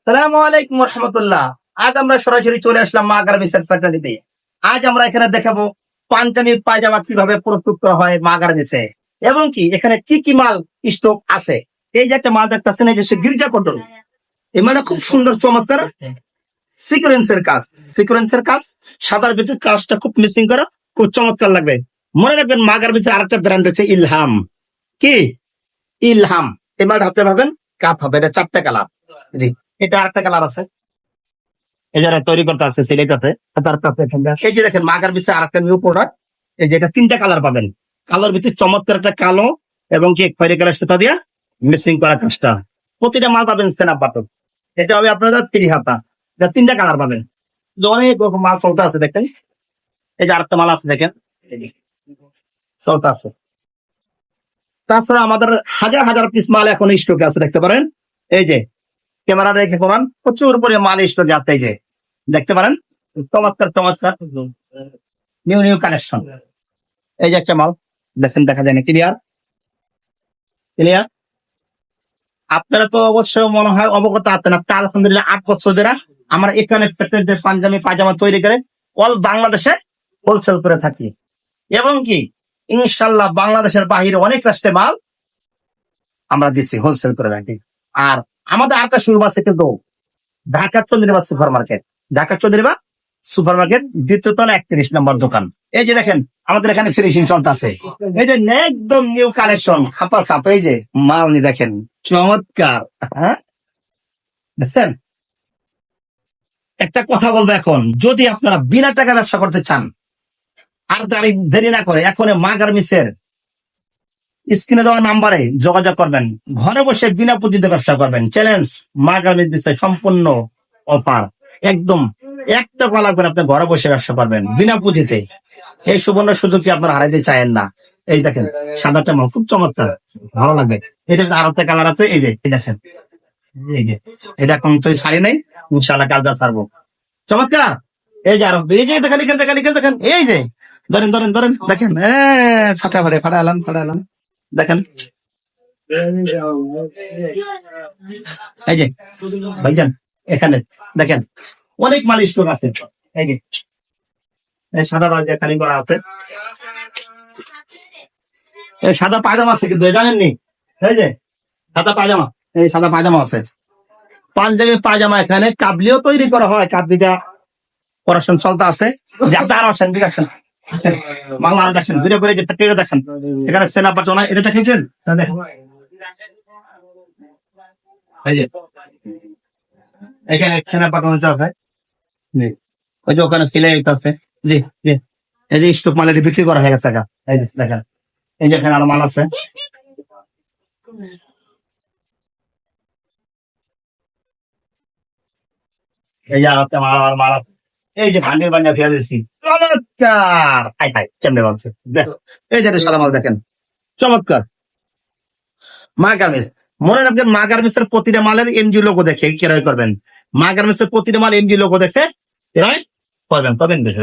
সালামু আলাইকুম রহমতুল্লাহ। আজ আমরা সরাসরি চলে আসলাম মা গার্মেন্টস ফ্যাক্টরিতে। আজ আমরা এখানে দেখাবো পাঞ্জাবি পায়জামা কিভাবে প্রস্তুত করা হয় মা গার্মেন্টসে, এবং কি এখানে কি কি মাল স্টক আছে। এই যে একটা মাল দেখতেছেন, এই যে গির্জা কটন, এই মানে খুব সুন্দর চমৎকার সিকোয়েন্সের কাজ, সিকোয়েন্সের কাজ, সাদার ভিতরে কাজটা খুব মিসিং করা, খুব চমৎকার লাগবে। মনে রাখবেন মা গার্মেন্টসের আরেকটা ব্র্যান্ড আছে ইলহাম। কি ইলহাম? এই মালটা হাতে ভাবেন কাপ হবে, এটা 4টা কালার। জি, এটা আরেকটা কালার আছে, এই যারা তৈরি করতে আছে সিলেটাতে। এই যে দেখেন মাগার বিষয়ে আরেকটা নিউ প্রোডাক্ট, এই যে এটা 3টা কালার পাবেন। কালার ভিতরে চমৎকার একটা কালো এবং কি খয়েরি কালার সুতা দিয়া মিক্সিং করা কাজটা। প্রতিটা মাল পাবেন সেনাপ বাটন। এটা হবে আপনারা 30 হাতা, এটা 3টা কালার পাবেন। অনেক রকম মাল চলতে আছে দেখেন। এই যে আরেকটা মাল আছে দেখেন, চলতে আছে। তাছাড়া আমাদের হাজার হাজার পিস মাল এখন স্টকে আছে, দেখতে পারেন। এই যে ক্যামেরা রেখে কমান প্রচুর পরিমাণে মাল স্টকে আছে, এই যে দেখতে পারেন। চমৎকার চমৎকার নিউ নিউ কালেকশন। এই যে একটা মাল দেখেন, দেখা যায় না, ক্লিয়ার ক্লিয়ার। আপনারা তো অবশ্যই মনে হয় অবগত আছেন। আলহামদুলিল্লাহ 8 বছর ধরে আমরা এখানে পাঞ্জাবি পায়জামা তৈরি করে অল বাংলাদেশে হোলসেল করে থাকি, এবং কি ইনশাল্লাহ বাংলাদেশের বাহিরে অনেক রাষ্ট্রে মাল আমরা দিচ্ছি, হোলসেল করে রাখি। আর আমাদের আরেকটা শুরু আছে কিন্তু Dhaka Chandrima super market, Dhaka Chandrima super market 2য় তলা 31 নম্বর দোকান। এই যে দেখেন আমাদের এখানে ফিনিশিং চলতে আছে, এই যে একদম নিউ কালেকশন খাপার খাপ। এই যে মাল নি দেখেন, চমৎকার। হ্যাঁ দেখছেন। একটা কথা বলবো, এখন যদি আপনারা বিনা টাকা ব্যবসা করতে চান, আর দেরি না করে এখন মা গার্মেন্টসের স্ক্রিনে দেওয়া নাম্বারে যোগাযোগ করবেন। ঘরে বসে বিনা পুঁজিতে ব্যবসা করবেন। চ্যালেঞ্জ, মা গার্মেন্টস দিচ্ছে সম্পূর্ণ অফার, একদম 1 টাকা লাগবে না, আপনি ঘরে বসে ব্যবসা করবেন বিনা পুঁজিতে। এই সুবর্ণ সুযোগটি আপনারা হারাইতে চায়েন না। এই দেখেন সাদাটা মাল খুব চমৎকার, ভালো লাগবে। এটা আরো একটা কালার আছে, এই যে দেখেন, এই যে এটা এখন তো শাড়ি নেই, ইনশাআল্লাহ কালকে ছাড়বো। চমৎকার। এই যে আরো, এই যে দেখেন এখানে দেখেন, এখানে দেখেন, এই যে ধরেন ধরেন ধরেন দেখেন, ফাটাফাটে ফাটালাম ফাটালাম দেখেন। এই যে ভাইজান এখানে দেখেন অনেক মাল স্টক আছে। এই যে এই সাদা রঙ দিয়ে কালিং করা আছে, এই সাদা পায়জামা আছে কিন্তু জানেননি। এই যে সাদা পায়জামা, এই সাদা পায়জামা আছে। পাঞ্জাবি পায়জামা এখানে কাবলিও তৈরি করা হয়, কাবলিটা পড়াশোনা চলতে আছে। যে আপনি আরো আসেন, ঠিক আছে বাংলা আরো দেখেন, ভিডিও করে দেখেন। এখানে সেনা পাচনা এটা দেখেছেন, এই যে এখানে সেনা পাঠানো চলছে, ওই যে ওখানে সিলাই আছে। জি জি, এই যে স্টক মালের বিক্রি করা হয়ে গেছে। এই যে দেখেন, এই যে এখানে আরো মাল আছে। এই যে আরো মাল আছে। এই যে ভান্ডির বানিয়ে ফেলে দিচ্ছি, চমৎকার। হাই হাই কেমনে বলছে দেখো, এই যে সাদা মাল দেখেন, চমৎকার। মা গার্মেন্টস, মনে রাখবেন মা গার্মেন্টস এর প্রতিটা মালের এমজি লোগো দেখে ক্রয় করবেন। মা গার্মেন্টস এর প্রতিটা মাল এমজি লোগো দেখে ক্রয় করবেন, পাবেন বেশি।